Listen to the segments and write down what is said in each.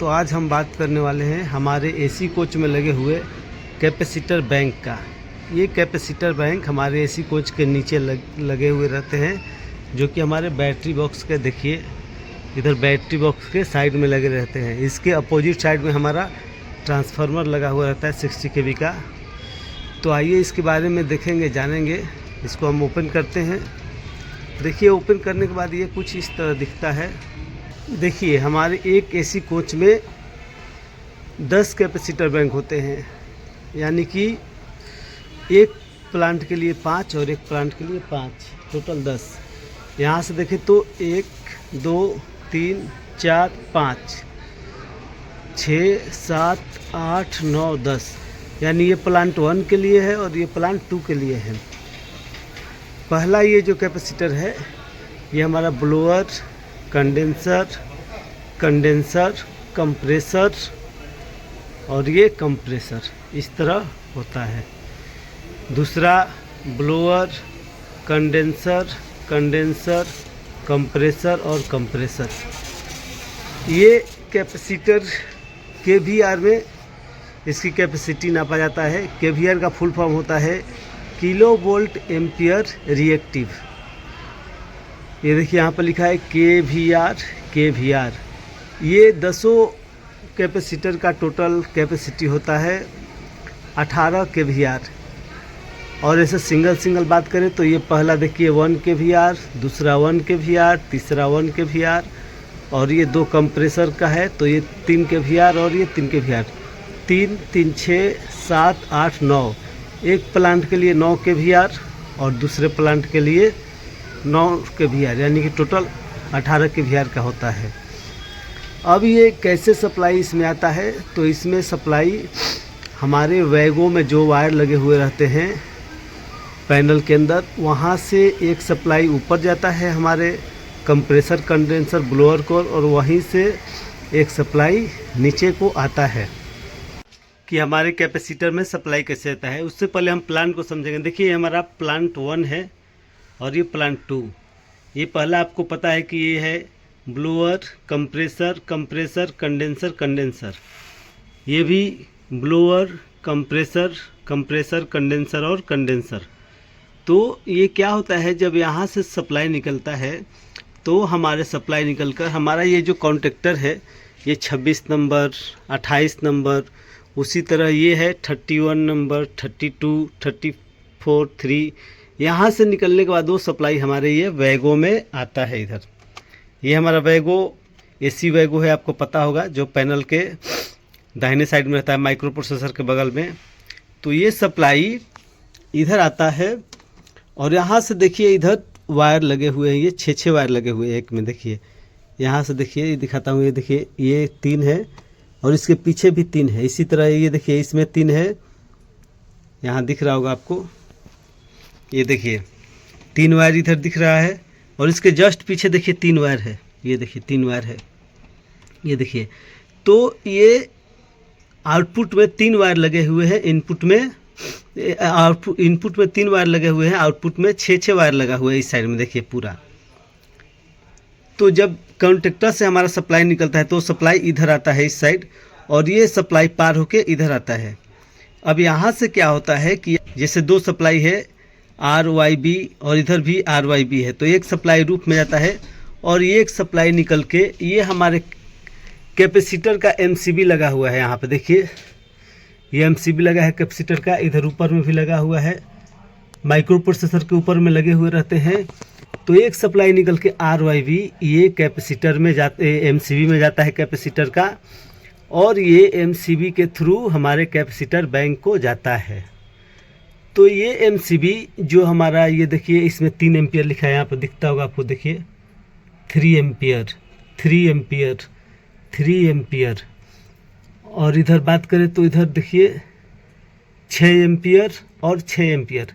तो आज हम बात करने वाले हैं हमारे एसी कोच में लगे हुए कैपेसिटर बैंक का। ये कैपेसिटर बैंक हमारे एसी कोच के नीचे लगे हुए रहते हैं, जो कि हमारे बैटरी बॉक्स के, देखिए इधर बैटरी बॉक्स के साइड में लगे रहते हैं। इसके अपोजिट साइड में हमारा ट्रांसफार्मर लगा हुआ रहता है 60 kV का। तो आइए इसके बारे में देखेंगे, जानेंगे। इसको हम ओपन करते हैं। देखिए ओपन करने के बाद ये कुछ इस तरह दिखता है। देखिए हमारे एक एसी कोच में 10 कैपेसिटर बैंक होते हैं, यानी कि एक प्लांट के लिए 5 और एक प्लांट के लिए 5, टोटल 10। यहाँ से देखें तो 1 2 3 4 5 6 7 8 9 10, यानी ये प्लांट 1 के लिए है और ये प्लांट 2 के लिए है। पहला ये जो कैपेसिटर है ये हमारा ब्लोअर, कंडेंसर, कंप्रेसर और ये कंप्रेसर, इस तरह होता है। दूसरा ब्लोअर, कंडेंसर, कंप्रेसर और कंप्रेसर। ये कैपेसिटर केवीआर में इसकी कैपेसिटी नापा जाता है। केवीआर का फुल फॉर्म होता है किलो वोल्ट एम्पियर रिएक्टिव। ये देखिए यहाँ पर लिखा है केवीआर। ये 10 कैपेसिटर का टोटल कैपेसिटी होता है 18 केवीआर। और ऐसे सिंगल बात करें तो ये पहला देखिए 1 केवीआर, दूसरा 1 केवीआर, तीसरा 1 केवीआर, और ये 2 कंप्रेसर का है तो ये 3 केवीआर और ये 3 केवीआर। 3 3 6 7 8 9, एक प्लांट के लिए 9 केवीआर और दूसरे प्लांट के लिए 9 केवीआर, यानी कि टोटल 18 केवीआर का होता है। अब ये कैसे सप्लाई इसमें आता है, तो इसमें सप्लाई हमारे वैगो में जो वायर लगे हुए रहते हैं पैनल के अंदर, वहाँ से एक सप्लाई ऊपर जाता है हमारे कंप्रेसर, कंडेंसर, ब्लोअर को, और वहीं से एक सप्लाई नीचे को आता है। कि हमारे कैपेसिटर में सप्लाई कैसे आता है, उससे पहले हम प्लांट को समझेंगे। देखिए हमारा प्लांट 1 है और ये प्लांट 2। ये पहला आपको पता है कि ये है ब्लोअर, कंप्रेसर, कंडेंसर। ये भी ब्लोअर, कंप्रेसर, कंडेंसर और कंडेंसर। तो ये क्या होता है, जब यहाँ से सप्लाई निकलता है तो हमारे सप्लाई निकलकर हमारा ये जो कॉन्टेक्टर है ये 26 नंबर, 28 नंबर, उसी तरह ये है 31 नंबर, 32, 34, 3, यहाँ से निकलने के बाद वो सप्लाई हमारे ये वैगो में आता है। इधर ये हमारा वैगो एसी वैगो है, आपको पता होगा, जो पैनल के दाहिने साइड में रहता है माइक्रो प्रोसेसर के बगल में। तो ये सप्लाई इधर आता है और यहाँ से देखिए इधर वायर लगे हुए हैं, ये 6 वायर लगे हुए हैं एक में। देखिए यहाँ से देखिए, ये दिखाता हूँ, ये देखिए ये 3 है और इसके पीछे भी 3 है। इसी तरह ये देखिए इसमें 3 है, यहाँ दिख रहा होगा आपको, ये देखिए 3 वायर इधर दिख रहा है और इसके जस्ट पीछे देखिए 3 वायर है। ये देखिए 3 वायर है, ये देखिए। तो ये आउटपुट में 3 वायर लगे हुए हैं, इनपुट में 3 वायर लगे हुए हैं, आउटपुट में 6 वायर लगा हुआ है इस साइड में, देखिए पूरा। तो जब कॉन्टेक्टर से हमारा सप्लाई निकलता है तो सप्लाई इधर आता है इस साइड, और ये सप्लाई पार होके इधर आता है। अब यहाँ से क्या होता है कि जैसे 2 सप्लाई है RYB और इधर भी RYB है, तो एक सप्लाई रूप में जाता है और ये एक सप्लाई निकल के ये हमारे कैपेसिटर का MCB लगा हुआ है। यहाँ पे देखिए ये MCB लगा है कैपेसिटर का, इधर ऊपर में भी लगा हुआ है, माइक्रो प्रोसेसर के ऊपर में लगे हुए रहते हैं। तो एक सप्लाई निकल के RYB ये कैपेसिटर में जाते, MCB में जाता है कैपेसिटर का, और ये MCB के थ्रू हमारे कैपेसिटर बैंक को जाता है। तो ये MCB जो हमारा, ये देखिए इसमें 3 एम्पियर लिखा है, यहाँ पर दिखता होगा आपको, देखिए 3 एम्पियर। और इधर बात करें तो इधर देखिए 6 एम्पियर और 6 एम्पियर।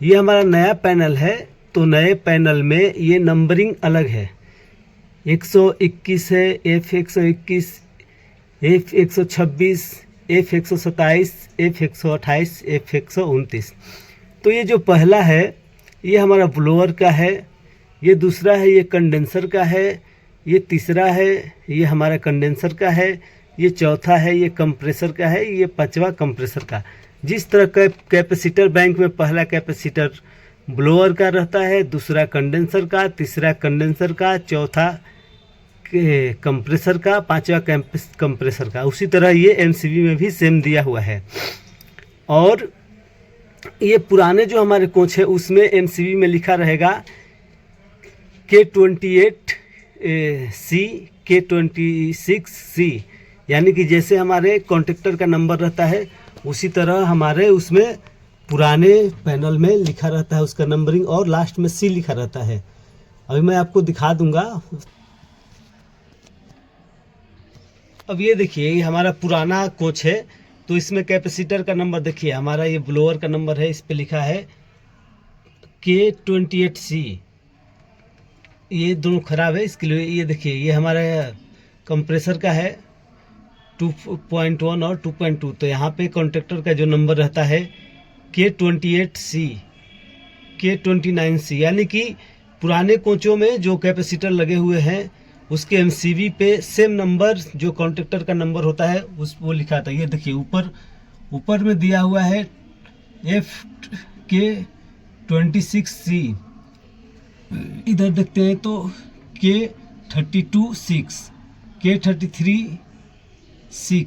ये हमारा नया पैनल है, तो नए पैनल में ये नंबरिंग अलग है। 121 है, F121, F126, F127, F128, F129। तो ये जो पहला है ये हमारा ब्लोअर का है, ये दूसरा है ये कंडेंसर का है, ये तीसरा है ये हमारा कंडेंसर का है, ये चौथा है, ये कंप्रेसर का है, ये पांचवा कंप्रेसर का। जिस तरह कैपेसिटर बैंक में पहला कैपेसिटर ब्लोअर का रहता है, दूसरा कंडेंसर का, तीसरा कंडेंसर का, चौथा कंप्रेसर का, पांचवा कंप्रेसर का, उसी तरह ये एमसीबी में भी सेम दिया हुआ है। और ये पुराने जो हमारे कोच है उसमें एमसीबी में लिखा रहेगा K28C, K26C, यानी कि जैसे हमारे कॉन्टेक्टर का नंबर रहता है उसी तरह हमारे उसमें पुराने पैनल में लिखा रहता है उसका नंबरिंग, और लास्ट में C लिखा रहता है। अभी मैं आपको दिखा दूंगा। अब ये देखिए, ये हमारा पुराना कोच है, तो इसमें कैपेसिटर का नंबर देखिए, हमारा ये ब्लोअर का नंबर है, इस पे लिखा है K28C। ये दोनों ख़राब है, इसके लिए ये देखिए, ये हमारा कंप्रेसर का है 2.1 और 2.2। तो यहाँ पे कॉन्ट्रैक्टर का जो नंबर रहता है K28C, K29C, यानी कि पुराने कोचों में जो कैपेसिटर लगे हुए हैं उसके एमसीबी पे सेम नंबर जो कॉन्ट्रैक्टर का नंबर होता है वो लिखा था। ये देखिए ऊपर में दिया हुआ है K26C, इधर देखते हैं तो K32C, K33C।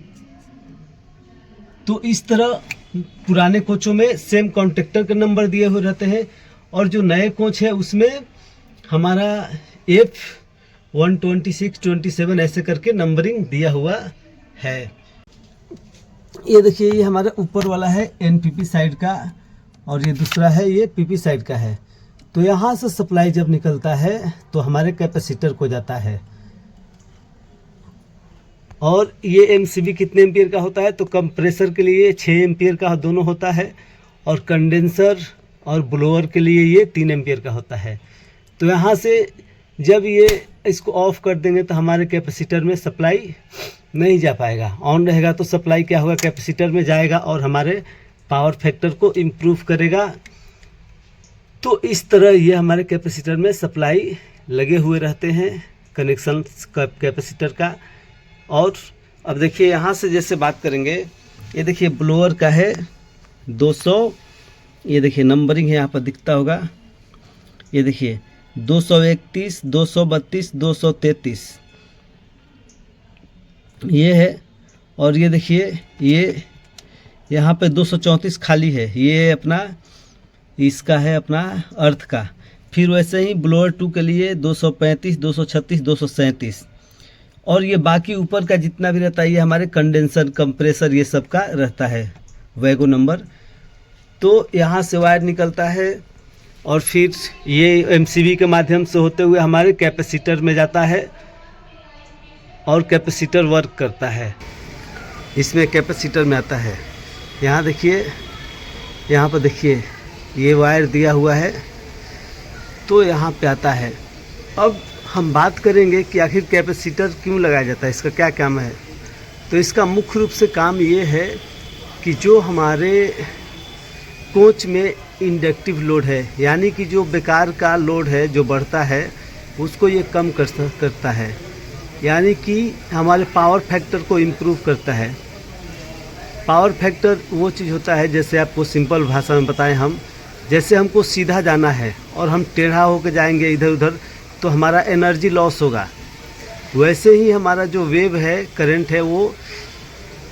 तो इस तरह पुराने कोचों में सेम कॉन्ट्रैक्टर के नंबर दिए हुए रहते हैं, और जो नए कोच है उसमें हमारा F126, 27 ऐसे करके नंबरिंग दिया हुआ है। ये देखिए, ये हमारा ऊपर वाला है एनपीपी साइड का, और ये दूसरा है ये पीपी साइड का है। तो यहाँ से सप्लाई जब निकलता है तो हमारे कैपेसिटर को जाता है। और ये एमसीबी कितने एम्पियर का होता है, तो कंप्रेसर के लिए 6 एम्पियर का दोनों होता है, और कंडेंसर और ब्लोअर के लिए ये 3 एम्पियर का होता है। तो यहाँ से जब ये इसको ऑफ कर देंगे तो हमारे कैपेसिटर में सप्लाई नहीं जा पाएगा। ऑन रहेगा तो सप्लाई क्या होगा, कैपेसिटर में जाएगा और हमारे पावर फैक्टर को इम्प्रूव करेगा। तो इस तरह ये हमारे कैपेसिटर में सप्लाई लगे हुए रहते हैं, कनेक्शन कैपेसिटर का। और अब देखिए, यहाँ से जैसे बात करेंगे, ये देखिए ब्लोअर का है 200, ये देखिए नंबरिंग है यहाँ पर दिखता होगा, ये देखिए 231, 232, 233 ये है। और ये देखिए, ये यहाँ पे 234 खाली है, ये अपना इसका है अपना अर्थ का। फिर वैसे ही ब्लोअर 2 के लिए 235, 236, 237, और ये बाकी ऊपर का जितना भी रहता है ये हमारे कंडेंसर, कंप्रेसर, ये सब का रहता है वैगो नंबर। तो यहाँ से वायर निकलता है और फिर ये एमसीबी के माध्यम से होते हुए हमारे कैपेसिटर में जाता है, और कैपेसिटर वर्क करता है, इसमें कैपेसिटर में आता है। यहाँ देखिए, यहाँ पर देखिए ये वायर दिया हुआ है, तो यहाँ पे आता है। अब हम बात करेंगे कि आखिर कैपेसिटर क्यों लगाया जाता है, इसका क्या काम है। तो इसका मुख्य रूप से काम ये है कि जो हमारे कोच में इंडक्टिव लोड है, यानी कि जो बेकार का लोड है जो बढ़ता है उसको ये कम करता है, यानी कि हमारे पावर फैक्टर को इम्प्रूव करता है। पावर फैक्टर वो चीज़ होता है, जैसे आपको सिंपल भाषा में बताएं हम, जैसे हमको सीधा जाना है और हम टेढ़ा होकर जाएंगे इधर उधर तो हमारा एनर्जी लॉस होगा। वैसे ही हमारा जो वेव है, करंट है, वो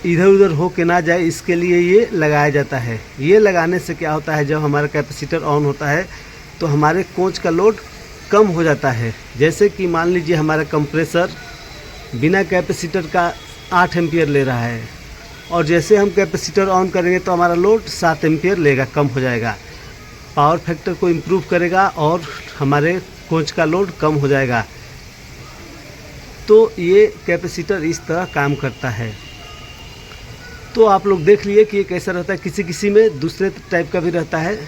इधर उधर हो के ना जाए, इसके लिए ये लगाया जाता है। ये लगाने से क्या होता है, जब हमारा कैपेसिटर ऑन होता है तो हमारे कोच का लोड कम हो जाता है। जैसे कि मान लीजिए हमारा कंप्रेसर बिना कैपेसिटर का 8 एम्पियर ले रहा है, और जैसे हम कैपेसिटर ऑन करेंगे तो हमारा लोड 7 एम्पियर लेगा, कम हो जाएगा। पावर फैक्टर को इम्प्रूव करेगा और हमारे कोच का लोड कम हो जाएगा। तो ये कैपेसिटर इस तरह काम करता है। तो आप लोग देख लिए कि ये कैसा रहता है, किसी किसी में दूसरे टाइप का भी रहता है।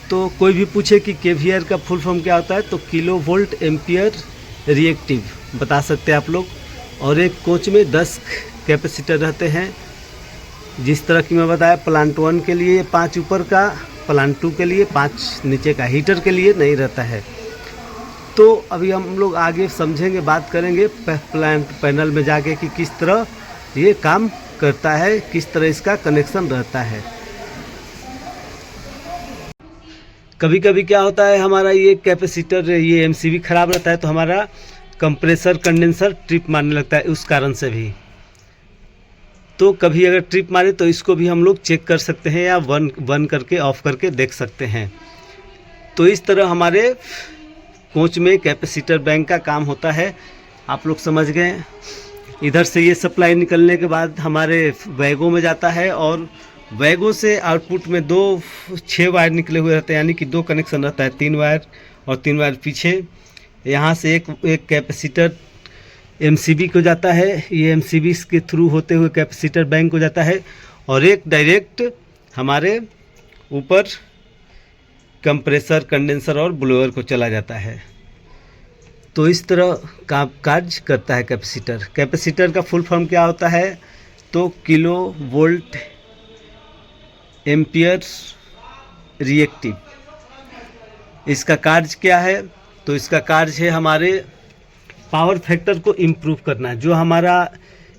तो कोई भी पूछे कि केवीआर का फुल फॉर्म क्या होता है, तो किलो वोल्ट एम्पियर रिएक्टिव बता सकते हैं आप लोग। और एक कोच में 10 कैपेसिटर रहते हैं, जिस तरह की मैं बताया, प्लांट 1 के लिए 5 ऊपर का, प्लांट 2 के लिए 5 नीचे का, हीटर के लिए नहीं रहता है। तो अभी हम लोग आगे समझेंगे, बात करेंगे प्लांट पैनल में जाके कि किस तरह ये काम करता है, किस तरह इसका कनेक्शन रहता है। कभी कभी क्या होता है, हमारा ये कैपेसिटर, ये एमसीबी ख़राब रहता है तो हमारा कंप्रेसर कंडेंसर ट्रिप मारने लगता है, उस कारण से भी। तो कभी अगर ट्रिप मारे तो इसको भी हम लोग चेक कर सकते हैं या वन करके ऑफ करके देख सकते हैं। तो इस तरह हमारे कोच में कैपेसिटर बैंक का काम होता है। आप लोग समझ गए। इधर से ये सप्लाई निकलने के बाद हमारे बैगों में जाता है और बैगों से आउटपुट में 6 वायर निकले हुए रहते हैं, यानी कि 2 कनेक्शन रहता है, 3 वायर और 3 वायर पीछे। यहाँ से एक कैपेसिटर एमसीबी को जाता है, ये एमसीबी के थ्रू होते हुए कैपेसिटर बैंक को जाता है और एक डायरेक्ट हमारे ऊपर कंप्रेसर कंडेंसर और ब्लोअर को चला जाता है। तो इस तरह का कार्य करता है कैपेसिटर। कैपेसिटर का फुल फॉर्म क्या होता है, तो किलो वोल्ट एम्पियर रिएक्टिव। इसका कार्य क्या है, तो इसका कार्य है हमारे पावर फैक्टर को इम्प्रूव करना। जो हमारा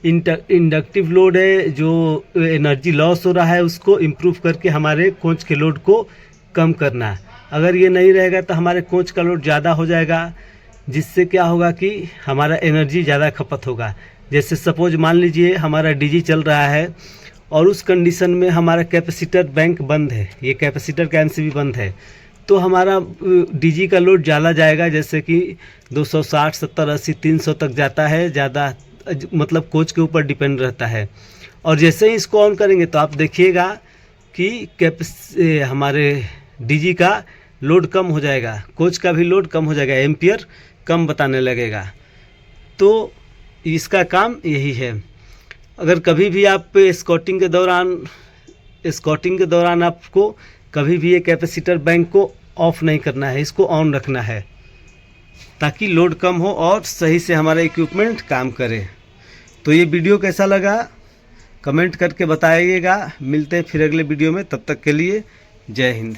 इंडक्टिव लोड है, जो एनर्जी लॉस हो रहा है, उसको इम्प्रूव करके हमारे कोच के लोड को कम करना। अगर ये नहीं रहेगा तो हमारे कोच का लोड ज़्यादा हो जाएगा, जिससे क्या होगा कि हमारा एनर्जी ज़्यादा खपत होगा। जैसे सपोज मान लीजिए हमारा डीजी चल रहा है और उस कंडीशन में हमारा कैपेसिटर बैंक बंद है, ये कैपेसिटर का एमसीबी बंद है, तो हमारा डीजी का लोड ज़्यादा जाएगा, जैसे कि 260, 70, 80, 300 तक जाता है, ज़्यादा मतलब कोच के ऊपर डिपेंड रहता है। और जैसे ही इसको ऑन करेंगे तो आप देखिएगा कि हमारे डीजी का लोड कम हो जाएगा, कोच का भी लोड कम हो जाएगा, एम्पियर कम बताने लगेगा। तो इसका काम यही है। अगर कभी भी आप स्कॉटिंग के दौरान आपको कभी भी ये कैपेसिटर बैंक को ऑफ नहीं करना है, इसको ऑन रखना है ताकि लोड कम हो और सही से हमारा इक्विपमेंट काम करे। तो ये वीडियो कैसा लगा कमेंट करके बताइएगा। मिलते हैं फिर अगले वीडियो में, तब तक के लिए जय हिंद।